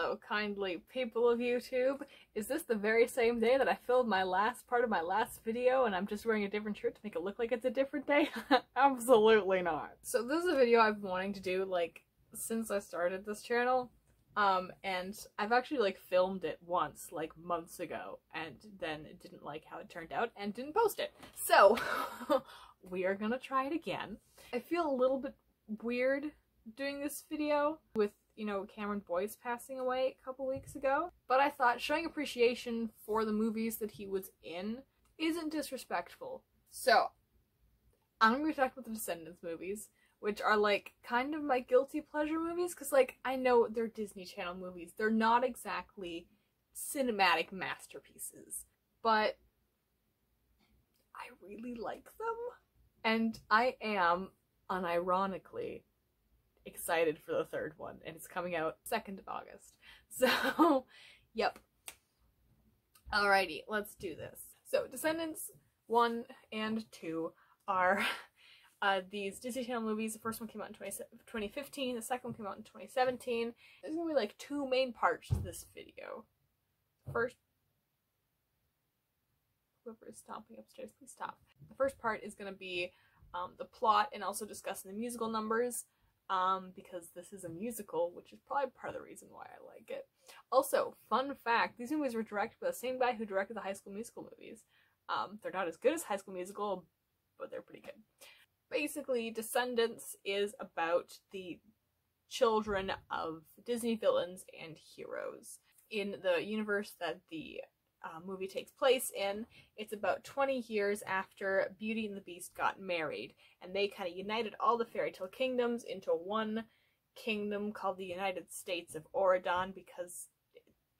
Hello, kindly people of YouTube. Is this the very same day that I filmed my last part of my last video and I'm just wearing a different shirt to make it look like it's a different day? Absolutely not. So this is a video I've been wanting to do, like, since I started this channel. And I've actually, like, filmed it once, like, months ago, and then didn't like how it turned out and didn't post it. So, we are gonna try it again. I feel a little bit weird doing this video with, you know, Cameron Boyce passing away a couple weeks ago, but I thought showing appreciation for the movies that he was in isn't disrespectful. So, I'm gonna be talking about the Descendants movies, which are, like, kind of my guilty pleasure movies, because, like, I know they're Disney Channel movies. They're not exactly cinematic masterpieces, but I really like them. And I am, unironically, excited for the third one, and it's coming out 2nd of August. So, yep. Alrighty, let's do this. So, Descendants 1 and 2 are these Disney Channel movies. The first one came out in 2015, the second one came out in 2017. There's gonna be like two main parts to this video. First, whoever is stomping upstairs, please stop. The first part is gonna be the plot and also discussing the musical numbers, because this is a musical, which is probably part of the reason why I like it. Also, fun fact, these movies were directed by the same guy who directed the High School Musical movies. They're not as good as High School Musical, but they're pretty good. Basically, Descendants is about the children of Disney villains and heroes. In the universe that the movie takes place in, it's about 20 years after Beauty and the Beast got married, and they kind of united all the fairy tale kingdoms into one kingdom called the United States of Oregon, because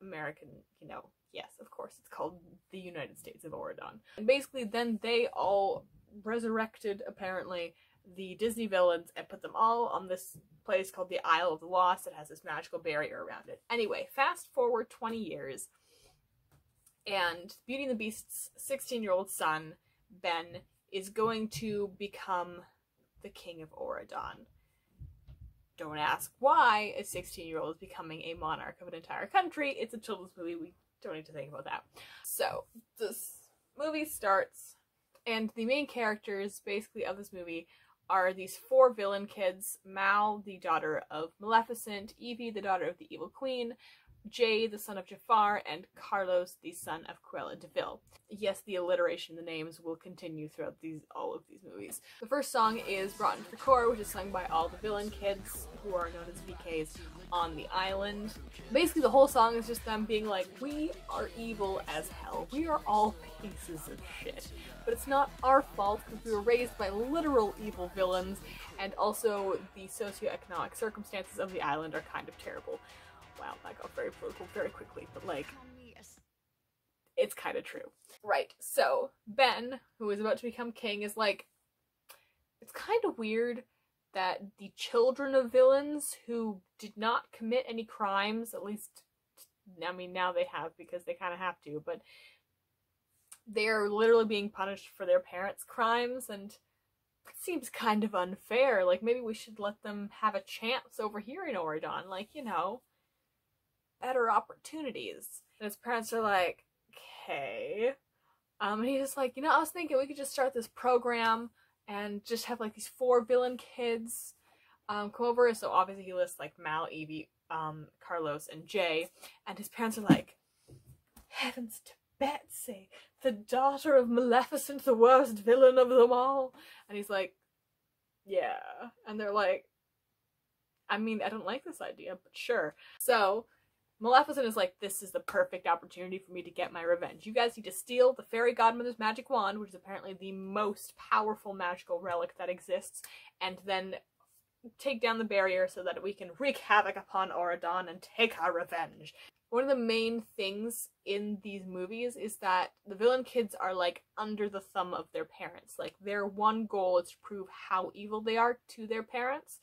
American, you know, yes, of course, it's called the United States of Oregon. And basically then they all resurrected, apparently, the Disney villains and put them all on this place called the Isle of the Lost that has this magical barrier around it. Anyway, fast forward 20 years, and Beauty and the Beast's 16-year-old son, Ben, is going to become the king of Oregon. Don't ask why a 16-year-old is becoming a monarch of an entire country. It's a children's movie. We don't need to think about that. So, this movie starts, and the main characters, basically, of this movie are these four villain kids: Mal, the daughter of Maleficent; Evie, the daughter of the Evil Queen; Jay, the son of Jafar; and Carlos, the son of Cruella de Vil. Yes, the alliteration in the names will continue throughout all of these movies. The first song is Brought into the Core, which is sung by all the villain kids, who are known as VKs, on the island. Basically, the whole song is just them being like, we are evil as hell. We are all pieces of shit. But it's not our fault, because we were raised by literal evil villains, and also the socioeconomic circumstances of the island are kind of terrible. Wow, that got very political very quickly, but, like, it's kind of true. Right, so Ben, who is about to become king, is like, it's kind of weird that the children of villains who did not commit any crimes, at least, I mean, now they have, because they kind of have to, but they're literally being punished for their parents' crimes, and it seems kind of unfair. Like, maybe we should let them have a chance over here in Oregon, like, you know, better opportunities. And his parents are like, okay. And he's just like, you know, I was thinking we could just start this program and just have, like, these four villain kids come over. So obviously he lists, like, Mal, Evie, Carlos, and Jay. And his parents are like, heavens to Betsy, the daughter of Maleficent, the worst villain of them all. And he's like, yeah. And they're like, I mean, I don't like this idea, but sure. So Maleficent is like, this is the perfect opportunity for me to get my revenge. You guys need to steal the fairy godmother's magic wand, which is apparently the most powerful magical relic that exists, and then take down the barrier so that we can wreak havoc upon Oregon and take our revenge. One of the main things in these movies is that the villain kids are, like, under the thumb of their parents. Like, their one goal is to prove how evil they are to their parents.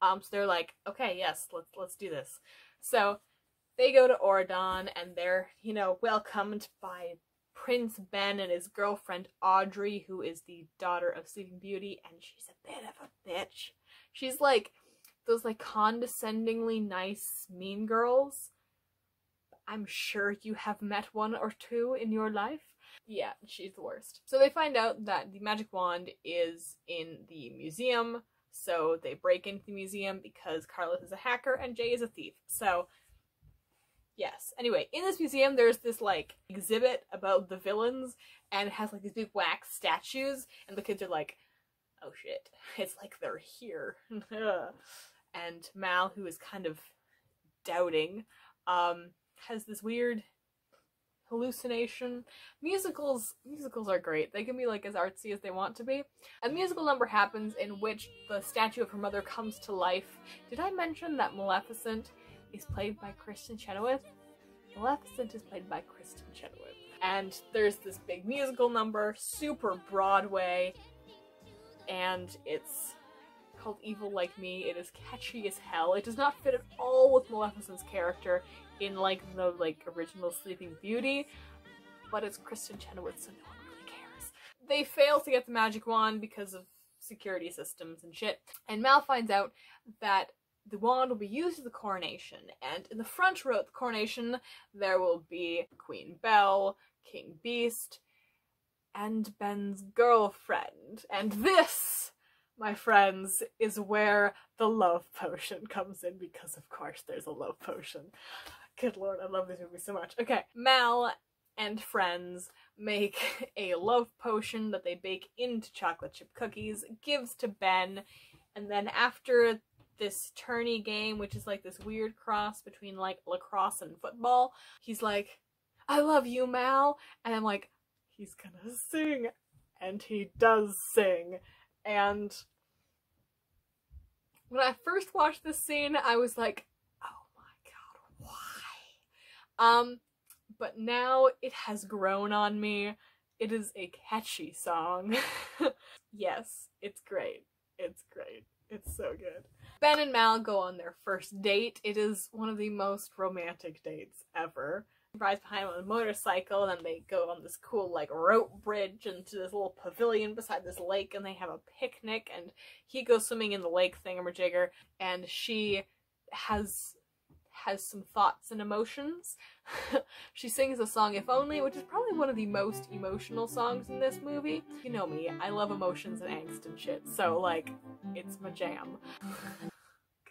So they're like, okay, yes, let's do this. So they go to Oregon, and they're, you know, welcomed by Prince Ben and his girlfriend Audrey, who is the daughter of Sleeping Beauty, and she's a bit of a bitch. She's like those, like, condescendingly nice mean girls. I'm sure you have met one or two in your life. Yeah, she's the worst. So they find out that the magic wand is in the museum, so they break into the museum because Carlos is a hacker and Jay is a thief. So, yes. Anyway, in this museum there's this, like, exhibit about the villains, and it has, like, these big wax statues, and the kids are like, oh shit, it's like they're here. And Mal, who is kind of doubting, has this weird hallucination. Musicals are great. They can be, like, as artsy as they want to be. A musical number happens in which the statue of her mother comes to life. Did I mention that Maleficent is played by Kristen Chenoweth? Maleficent is played by Kristen Chenoweth. And there's this big musical number, super Broadway, and it's called Evil Like Me. It is catchy as hell. It does not fit at all with Maleficent's character in, like, the, like, original Sleeping Beauty, but it's Kristen Chenoweth, so no one really cares. They fail to get the magic wand because of security systems and shit, and Mal finds out that the wand will be used at the coronation, and in the front row at the coronation there will be Queen Belle, King Beast, and Ben's girlfriend. And this, my friends, is where the love potion comes in, because of course there's a love potion. Good lord, I love this movie so much. Okay, Mal and friends make a love potion that they bake into chocolate chip cookies, gives to Ben, and then after this tourney game, which is like this weird cross between, like, lacrosse and football, he's like, I love you, Mal, and I'm like, he's gonna sing, and he does sing. And when I first watched this scene, I was like, oh my god, why? But now it has grown on me. It is a catchy song. Yes, it's great. It's great. It's so good. Ben and Mal go on their first date. It is one of the most romantic dates ever. He rides behind him on a motorcycle, and then they go on this cool, like, rope bridge into this little pavilion beside this lake, and they have a picnic, and he goes swimming in the lake thingamajigger, and she has some thoughts and emotions. She sings the song If Only, which is probably one of the most emotional songs in this movie. You know me, I love emotions and angst and shit, so, like, it's my jam.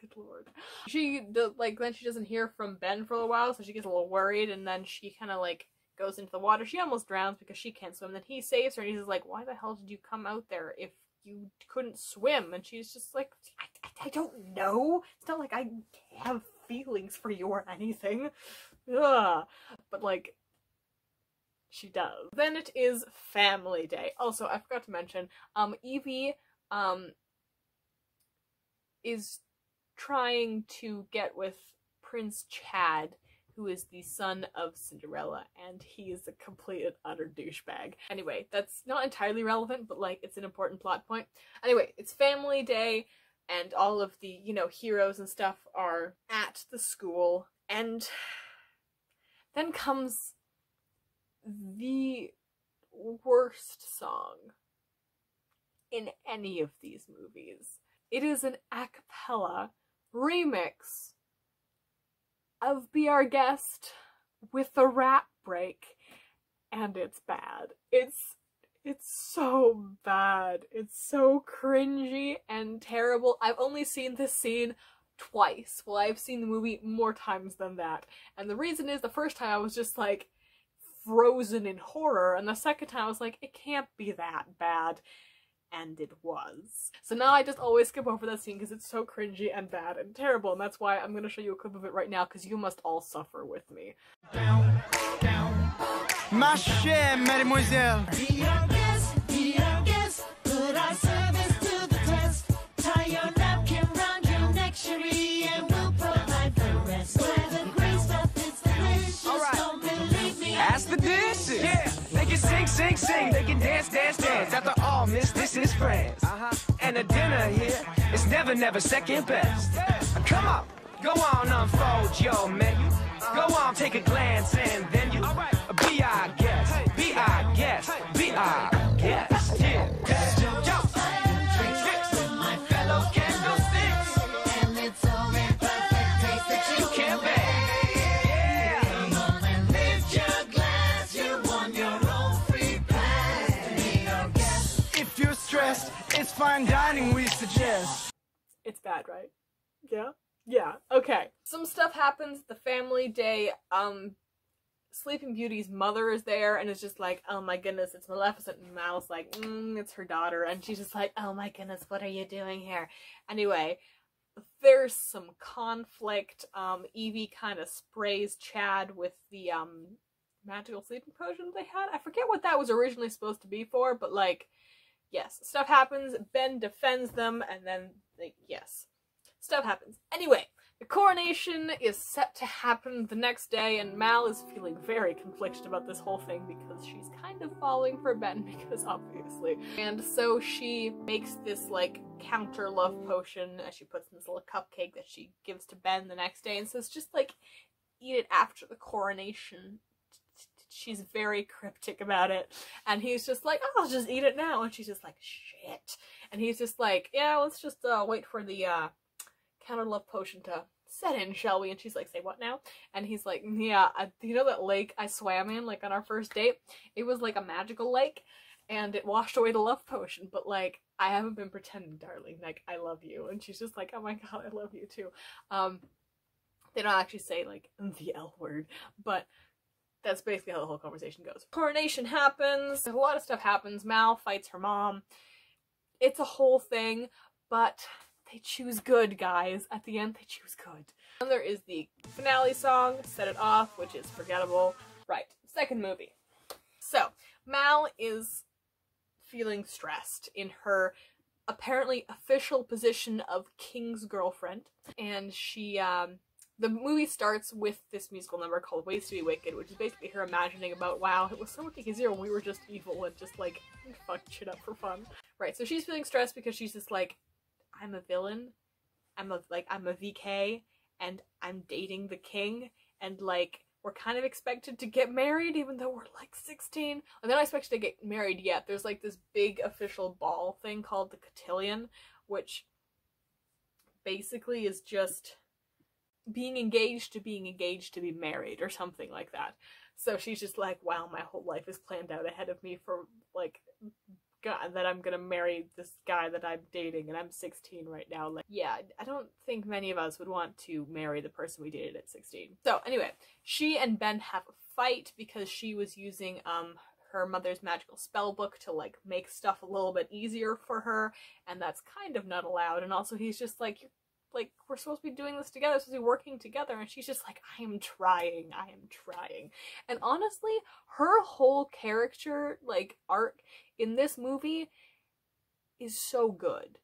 Good lord. She does, like, then she doesn't hear from Ben for a while, so she gets a little worried, and then she kind of, like, goes into the water. She almost drowns because she can't swim. Then he saves her, and he's just like, why the hell did you come out there if you couldn't swim? And she's just like, I don't know. It's not like I have feelings for you or anything. Ugh. But, like, she does. Then it is Family Day. Also, I forgot to mention, Evie, is trying to get with Prince Chad, who is the son of Cinderella, and he is a complete and utter douchebag. Anyway, that's not entirely relevant, but, like, it's an important plot point. Anyway, it's Family Day, and all of the, you know, heroes and stuff are at the school, and then comes the worst song in any of these movies. It is an a cappella remix of Be Our Guest with a rap break, and it's bad. It's so bad. It's so cringy and terrible. I've only seen this scene twice. Well, I've seen the movie more times than that. And the reason is, the first time I was just, like, frozen in horror, and the second time I was like, it can't be that bad. And it was. So now I just always skip over that scene because it's so cringy and bad and terrible, and that's why I'm gonna show you a clip of it right now, because you must all suffer with me. Ma chère mademoiselle, be our guest, put our service to the test. Tie your napkin round your neck, cherie, and we'll provide the rest. Where the great stuff is delicious. All right. Don't believe me. ask the dishes. Yeah, they can sing, sing, sing. They can dance, dance, dance. After all, miss, this is France. And a dinner here is never, never second best. Come on, go on, unfold your menu. Go on, take a glance, and then you be our guest, be our guest, be our guest. Yeah, that's your job. My fellow candlesticks, And it's all in perfect taste that you can bear. fine dining we suggest. It's bad, right? Yeah? Yeah, okay. Some stuff happens at the family day. Sleeping Beauty's mother is there and is just like, oh my goodness, it's Maleficent, and Mal's like, it's her daughter, and she's just like, oh my goodness, what are you doing here? Anyway, there's some conflict. Evie kind of sprays Chad with the magical sleeping potion they had. I forget what that was originally supposed to be for, but like, yes, stuff happens. Ben defends them, and then, yes, stuff happens. Anyway, the coronation is set to happen the next day, and Mal is feeling very conflicted about this whole thing because she's kind of falling for Ben, because obviously. And so she makes this, like, counter love potion, as she puts in this little cupcake that she gives to Ben the next day, and says, just, like, eat it after the coronation. She's very cryptic about it, and he's just like, oh, I'll just eat it now, and she's just like, shit. And he's just like, yeah, let's just wait for the counter love potion to set in, shall we? And she's like, say what now? And he's like, yeah, you know that lake I swam in, like, on our first date? It was like a magical lake, and it washed away the love potion, but like, I haven't been pretending, darling, like, I love you. And she's just like, oh my god, I love you too. They don't actually say, like, the L word, but that's basically how the whole conversation goes. Coronation happens, a lot of stuff happens, Mal fights her mom. It's a whole thing, but they choose good, guys. At the end, they choose good. And there is the finale song, Set It Off, which is forgettable. Right, second movie. So, Mal is feeling stressed in her apparently official position of king's girlfriend, and she, the movie starts with this musical number called Ways to be Wicked, which is basically her imagining about, wow, it was so much easier when we were just evil and just, like, fucked shit up for fun. Right, so she's feeling stressed because she's just like, I'm a villain, I'm a VK, and I'm dating the king, and, like, we're kind of expected to get married even though we're, like, 16. Like, they're not expected to get married yet. There's, like, this big official ball thing called the cotillion, which basically is just being engaged to be married or something like that. So she's just like, wow, my whole life is planned out ahead of me for, like, God, that I'm gonna marry this guy that I'm dating, and I'm 16 right now. Like, yeah, I don't think many of us would want to marry the person we dated at 16. So anyway, she and Ben have a fight because she was using her mother's magical spell book to, like, make stuff a little bit easier for her, and that's kind of not allowed. And also he's just like, we're supposed to be doing this together, we're supposed to be working together, and she's just like, I am trying. And honestly, her whole character, like, arc in this movie is so good.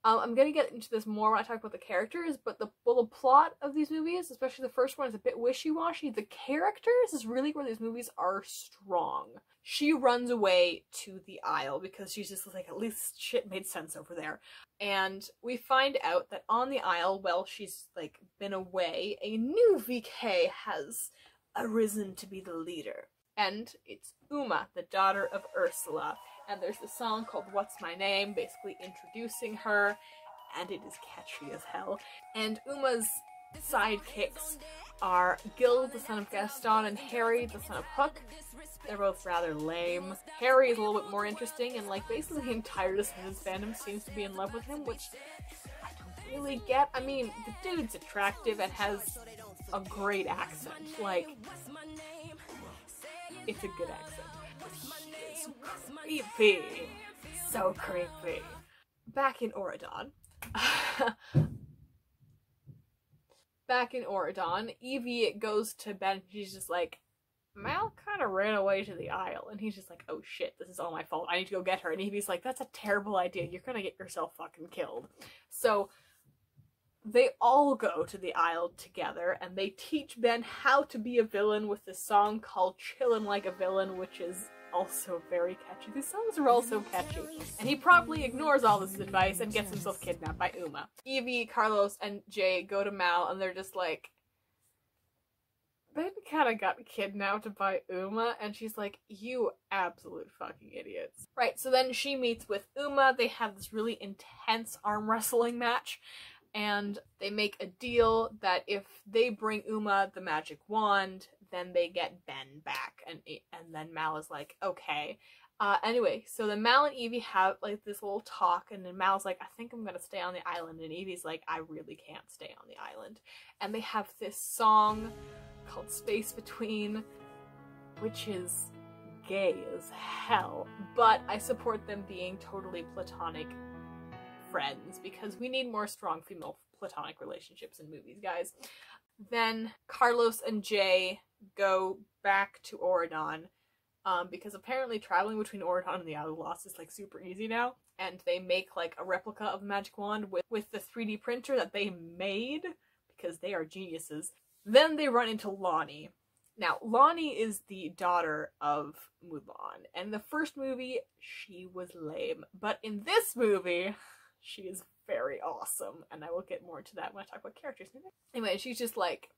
I'm gonna get into this more when I talk about the characters, but the plot of these movies, especially the first one, is a bit wishy-washy. The characters is really where these movies are strong. She runs away to the Isle because she's just like, at least shit made sense over there. And we find out that on the Isle, while she's, like, been away, a new VK has arisen to be the leader. And it's Uma, the daughter of Ursula. And there's this song called What's My Name, basically introducing her, and it is catchy as hell. And Uma's sidekicks are Gil, the son of Gaston, and Harry, the son of Hook. They're both rather lame. Harry is a little bit more interesting, and, like, basically the entire Descendants fandom seems to be in love with him, which I don't really get. I mean, the dude's attractive and has a great accent. Like, it's a good accent. Creepy. So creepy. Back in Auradon. Evie goes to Ben and she's just like, Mal kind of ran away to the Isle. And he's just like, oh shit, this is all my fault. I need to go get her. And Evie's like, that's a terrible idea. You're gonna get yourself fucking killed. So they all go to the Isle together and they teach Ben how to be a villain with this song called Chillin' Like a Villain, which is also very catchy. These songs are all so catchy. And he promptly ignores all this advice and gets himself kidnapped by Uma. Evie, Carlos, and Jay go to Mal and they're just like, Ben kinda got kidnapped by Uma, and she's like, you absolute fucking idiots. Right, so then she meets with Uma, they have this really intense arm wrestling match, and they make a deal that if they bring Uma the magic wand, then they get Ben back, and then Mal is like, okay. Anyway, so then Mal and Evie have like this little talk, and then Mal's like, I think I'm gonna stay on the island, and Evie's like, I really can't stay on the island. And they have this song called Space Between, which is gay as hell, but I support them being totally platonic friends because we need more strong female platonic relationships in movies, guys. Then Carlos and Jay go back to Oregon because apparently traveling between Oregon and the Isle of Lost is like super easy now, and they make like a replica of a magic wand with the 3D printer that they made because they are geniuses. Then they run into Lonnie. Now, Lonnie is the daughter of Mulan, and in the first movie she was lame, but in this movie she is very awesome, and I will get more into that when I talk about characters. Anyway, she's just like,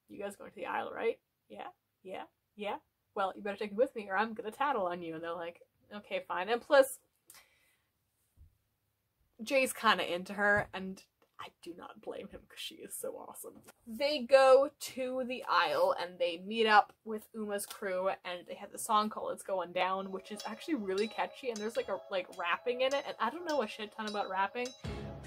you guys going to the Isle, right? Yeah. Well, you better take me with me or I'm gonna tattle on you. And they're like, okay, fine. And plus, Jay's kind of into her, and I do not blame him because she is so awesome. They go to the Isle and they meet up with Uma's crew, and they have the song called It's Going Down, which is actually really catchy, and there's like rapping in it, and I don't know a shit ton about rapping,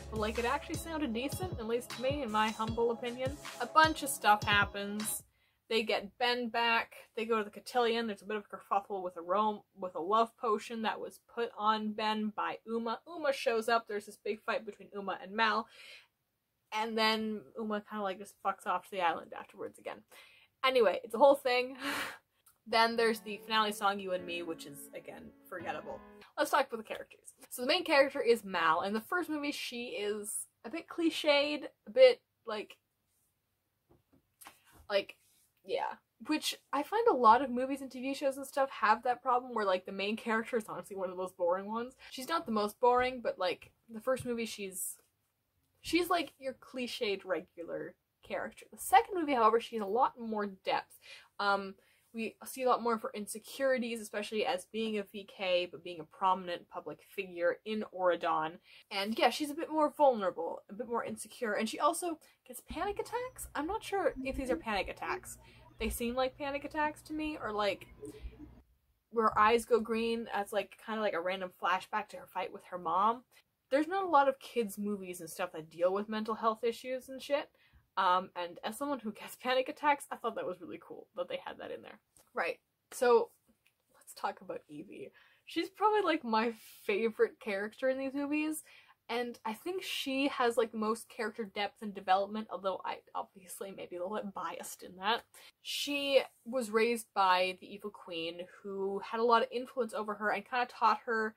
but like it actually sounded decent, at least to me, in my humble opinion. A bunch of stuff happens. They get Ben back, they go to the cotillion, there's a bit of a kerfuffle with a love potion that was put on Ben by Uma. Uma shows up, there's this big fight between Uma and Mal, and then Uma kind of like just fucks off to the island afterwards again. Anyway, it's a whole thing. Then there's the finale song, You and Me, which is, again, forgettable. Let's talk about the characters. So the main character is Mal. In the first movie, she is a bit cliched, a bit like, yeah. Which I find a lot of movies and TV shows and stuff have that problem where, like, the main character is honestly one of the most boring ones. She's not the most boring, but, like, the first movie, she's like your cliched regular character. The second movie, however, she has a lot more depth. We see a lot more of her insecurities, especially as being a VK, but being a prominent public figure in Oregon. And yeah, she's a bit more vulnerable, a bit more insecure, and she also gets panic attacks. I'm not sure if these are panic attacks. They seem like panic attacks to me, or like where her eyes go green as like kind of like a random flashback to her fight with her mom. There's not a lot of kids movies and stuff that deal with mental health issues and shit. And as someone who gets panic attacks, I thought that was really cool that they had that in there. Right, so let's talk about Evie. She's probably like my favorite character in these movies, and I think she has like the most character depth and development, although I obviously may be a little bit biased in that. She was raised by the evil queen who had a lot of influence over her and kind of taught her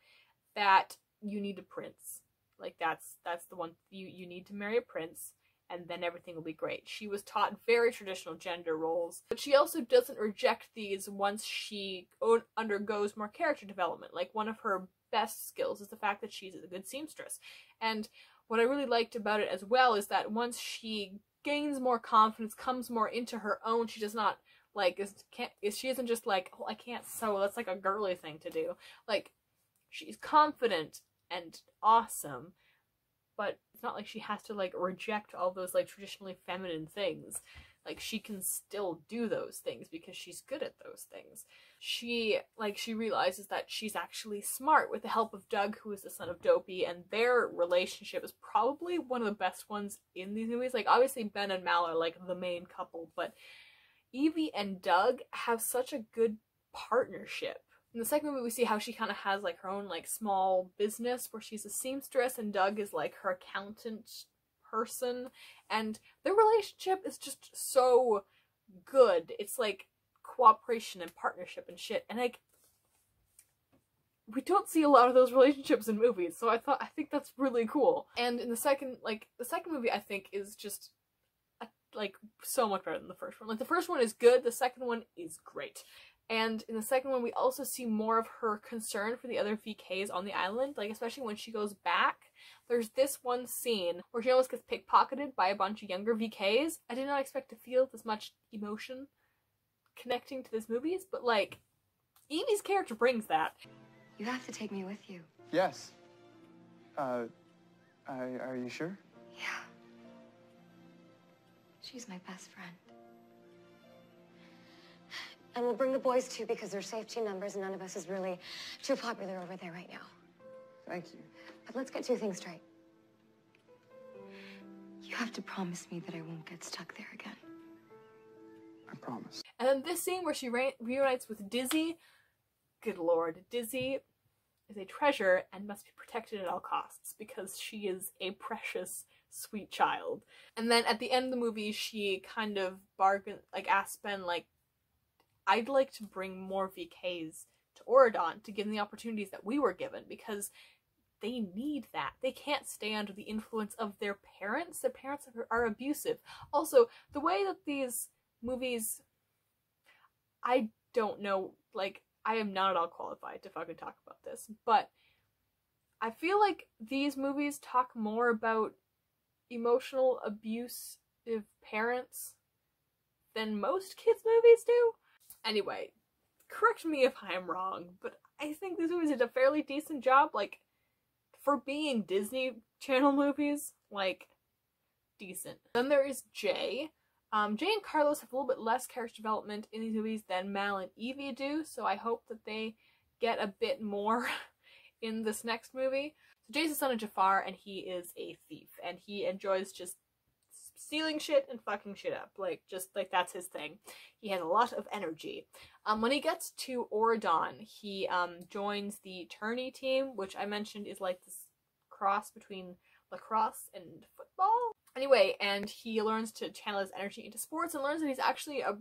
that you need a prince. Like that's the one, you need to marry a prince, and then everything will be great. She was taught very traditional gender roles, but she also doesn't reject these once she undergoes more character development. Like, one of her best skills is the fact that she's a good seamstress. And what I really liked about it as well is that once she gains more confidence, comes more into her own, she does not, like, she isn't just like, oh, I can't sew, that's like a girly thing to do. Like, she's confident and awesome, but it's not like she has to, like, reject all those, like, traditionally feminine things. Like, she can still do those things because she's good at those things. She realizes that she's actually smart with the help of Doug, who is the son of Dopey, and their relationship is probably one of the best ones in these movies. Like, obviously Ben and Mal are, like, the main couple, but Evie and Doug have such a good partnership. In the second movie, we see how she kind of has, like, her own, like, small business where she's a seamstress and Doug is, like, her accountant person, and their relationship is just so good. It's, like, cooperation and partnership and shit, and, like, we don't see a lot of those relationships in movies, so I think that's really cool. And in the second movie, I think, is just, like, so much better than the first one. Like, the first one is good, the second one is great. And in the second one, we also see more of her concern for the other VKs on the island, like, especially when she goes back. There's this one scene where she almost gets pickpocketed by a bunch of younger VKs. I did not expect to feel this much emotion connecting to these movies, but, like, Evie's character brings that. You have to take me with you. Yes. Are you sure? Yeah. She's my best friend. And we'll bring the boys too because they're safety numbers and none of us is really too popular over there right now. Thank you. But let's get two things straight. You have to promise me that I won't get stuck there again. I promise. And then this scene where she reunites with Dizzy, good lord, Dizzy is a treasure and must be protected at all costs because she is a precious, sweet child. And then at the end of the movie, she kind of asks Ben, like, I'd like to bring more VKs to Oridon to give them the opportunities that we were given because they need that. They can't stay under the influence of their parents. Their parents are abusive. Also, the way that these movies, I don't know, like, I am not at all qualified to fucking talk about this, but I feel like these movies talk more about emotional abusive parents than most kids' movies do. Anyway, correct me if I'm wrong, but I think these movies did a fairly decent job, like, for being Disney Channel movies, like, decent. Then there is Jay. Jay and Carlos have a little bit less character development in these movies than Mal and Evie do, so I hope that they get a bit more in this next movie. So Jay's the son of Jafar, and he is a thief, and he enjoys just stealing shit and fucking shit up. Like, just, like, that's his thing. He has a lot of energy. When he gets to Oridon, he joins the tourney team, which I mentioned is like this cross between lacrosse and football. Anyway, and he learns to channel his energy into sports and learns that he's actually a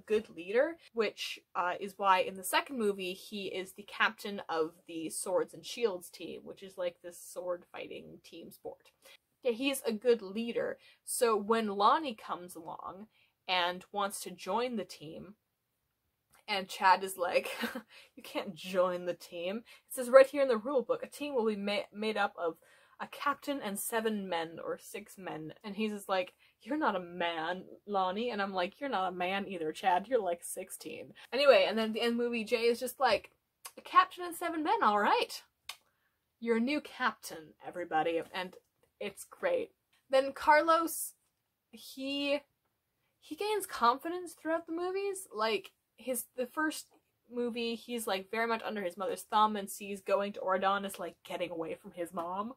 good leader, which is why in the second movie he is the captain of the Swords and Shields team, which is like this sword fighting team sport. Yeah, he's a good leader. So when Lonnie comes along and wants to join the team, and Chad is like, you can't join the team. It says right here in the rule book, a team will be made up of a captain and 7 men or 6 men. And he's just like, you're not a man, Lonnie. And I'm like, you're not a man either, Chad. You're like 16. Anyway, and then at the end of the movie, Jay is just like, a captain and 7 men, all right. You're a new captain, everybody. And it's great. Then Carlos, he gains confidence throughout the movies. Like, the first movie, he's like very much under his mother's thumb and sees going to Oridon as like getting away from his mom.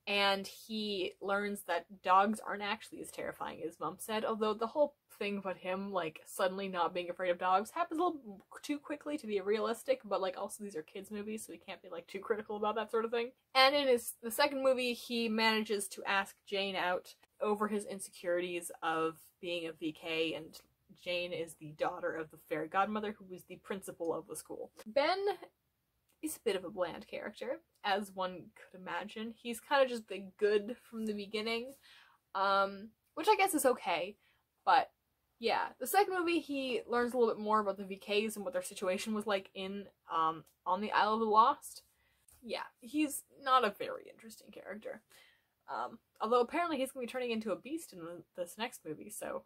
And he learns that dogs aren't actually as terrifying as Mom said, although the whole thing about him, like, suddenly not being afraid of dogs happens a little too quickly to be realistic, but, like, also these are kids' movies, so we can't be, like, too critical about that sort of thing. And in the second movie, he manages to ask Jane out over his insecurities of being a VK, and Jane is the daughter of the fairy godmother, who is the principal of the school. Ben is a bit of a bland character, as one could imagine. He's kind of just been good from the beginning, which I guess is okay, but yeah. The second movie, he learns a little bit more about the VKs and what their situation was like in, on the Isle of the Lost. Yeah, he's not a very interesting character. Although apparently he's going to be turning into a beast in this next movie, so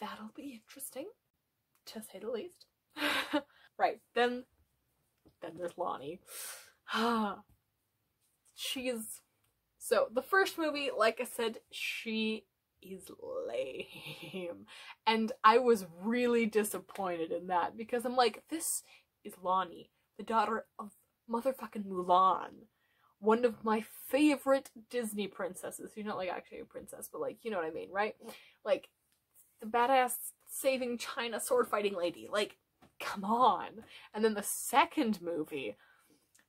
that'll be interesting, to say the least. Right, then there's Lonnie. So the first movie, like I said, she is lame. And I was really disappointed in that because I'm like, this is Lonnie, the daughter of motherfucking Mulan. One of my favorite Disney princesses. She's not like actually a princess, but like, you know what I mean, right? Like, the badass saving China sword fighting lady. Like, come on. And then the second movie,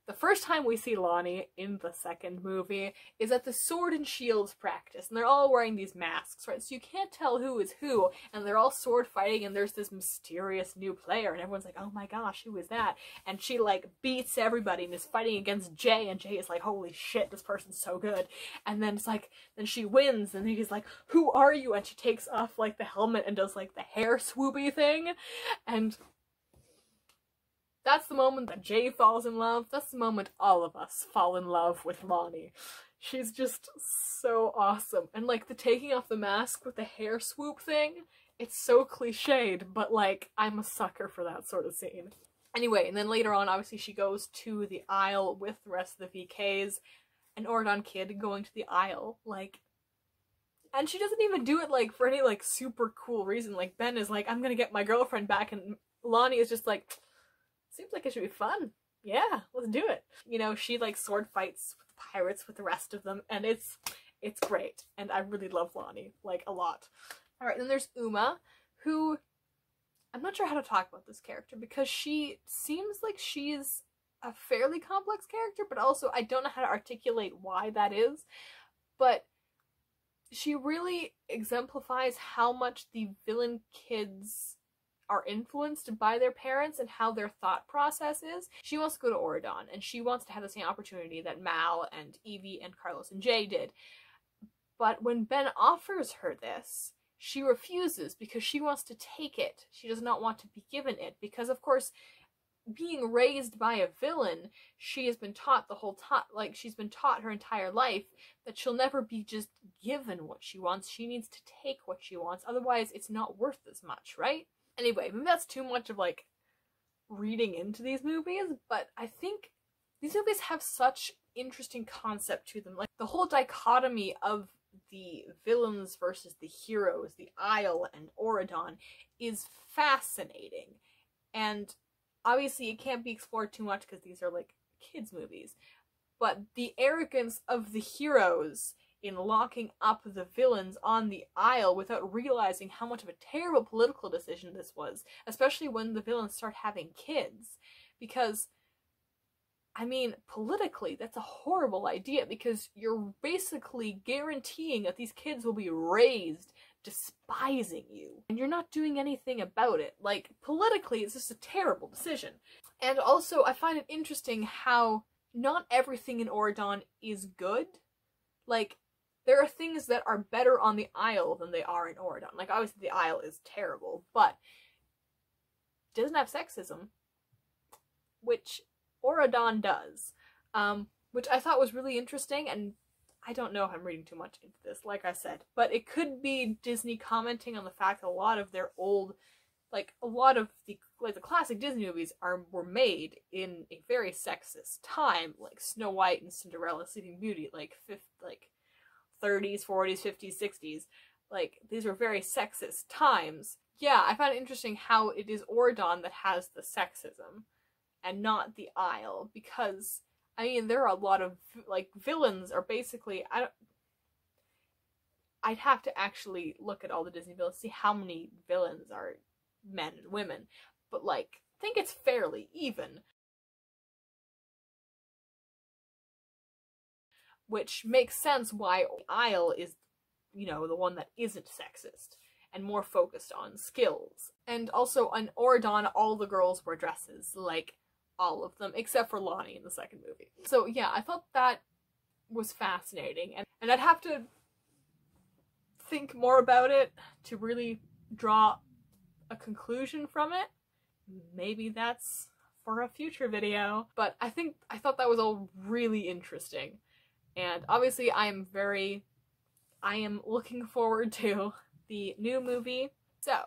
the first time we see Lonnie in the second movie is at the Sword and Shields practice, and they're all wearing these masks, right? So you can't tell who is who, and they're all sword fighting, and there's this mysterious new player, and everyone's like, oh my gosh, who is that? And she, like, beats everybody and is fighting against Jay, and Jay is like, holy shit, this person's so good. And then it's like, then she wins, and he's like, who are you? And she takes off, like, the helmet and does, like, the hair swoopy thing, and that's the moment that Jay falls in love. That's the moment all of us fall in love with Lonnie. She's just so awesome. And like the taking off the mask with the hair swoop thing, it's so cliched, but like I'm a sucker for that sort of scene. Anyway, and then later on, obviously she goes to the Isle with the rest of the VKs. An Oridon kid going to the Isle. Like, And she doesn't even do it like for any like super cool reason. Like Ben is like, I'm gonna get my girlfriend back, and Lonnie is just like, seems like it should be fun. Yeah, let's do it. You know, she like sword fights with pirates with the rest of them, and it's great. And I really love Lonnie, like, a lot. Alright, then there's Uma, who I'm not sure how to talk about this character because she seems like she's a fairly complex character, but also I don't know how to articulate why that is. But she really exemplifies how much the villain kids are influenced by their parents and how their thought process is. She wants to go to Oridon, and she wants to have the same opportunity that Mal and Evie and Carlos and Jay did. But when Ben offers her this, she refuses because she wants to take it. She does not want to be given it because, of course, being raised by a villain, she has been taught the whole time, like, she's been taught her entire life that she'll never be just given what she wants. She needs to take what she wants, otherwise it's not worth as much, right? Anyway, maybe that's too much of, like, reading into these movies, but I think these movies have such interesting concept to them. Like, the whole dichotomy of the villains versus the heroes, the Isle and Oridon, is fascinating. And obviously it can't be explored too much because these are, like, kids' movies. But the arrogance of the heroes in locking up the villains on the Isle without realizing how much of a terrible political decision this was, especially when the villains start having kids. Because, I mean, politically, that's a horrible idea because you're basically guaranteeing that these kids will be raised despising you, and you're not doing anything about it. Like, politically, it's just a terrible decision. And also, I find it interesting how not everything in Oridon is good. Like, there are things that are better on the Isle than they are in Oridon. Like, obviously the Isle is terrible, but it doesn't have sexism, which Oridon does, which I thought was really interesting. And I don't know if I'm reading too much into this, like I said, but it could be Disney commenting on the fact that a lot of their old, like, a lot of the classic Disney movies were made in a very sexist time, like Snow White and Cinderella, Sleeping Beauty, like 30s, 40s, 50s, 60s. Like, these were very sexist times. Yeah, I find it interesting how it is Oridon that has the sexism and not the Isle, because, I mean, there are a lot of, like, villains are basically, I'd have to actually look at all the Disney villains, see how many villains are men and women, but, like, I think it's fairly even. Which makes sense why Isle is, you know, the one that isn't sexist and more focused on skills. And also on Oridon, all the girls wear dresses, like, all of them, except for Lonnie in the second movie. So yeah, I thought that was fascinating, and I'd have to think more about it to really draw a conclusion from it. Maybe that's for a future video, but I thought that was all really interesting. And obviously I am looking forward to the new movie. So,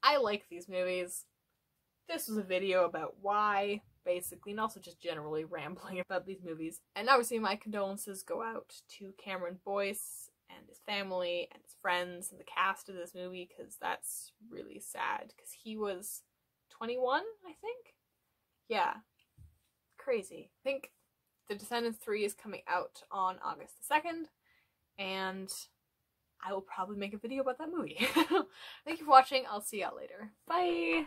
I like these movies. This was a video about why, basically, and also just generally rambling about these movies. And obviously my condolences go out to Cameron Boyce and his family and his friends and the cast of this movie, because that's really sad, because he was 21, I think? Yeah. Crazy. I think The Descendants 3 is coming out on August the 2nd, and I will probably make a video about that movie. Thank you for watching. I'll see y'all later. Bye!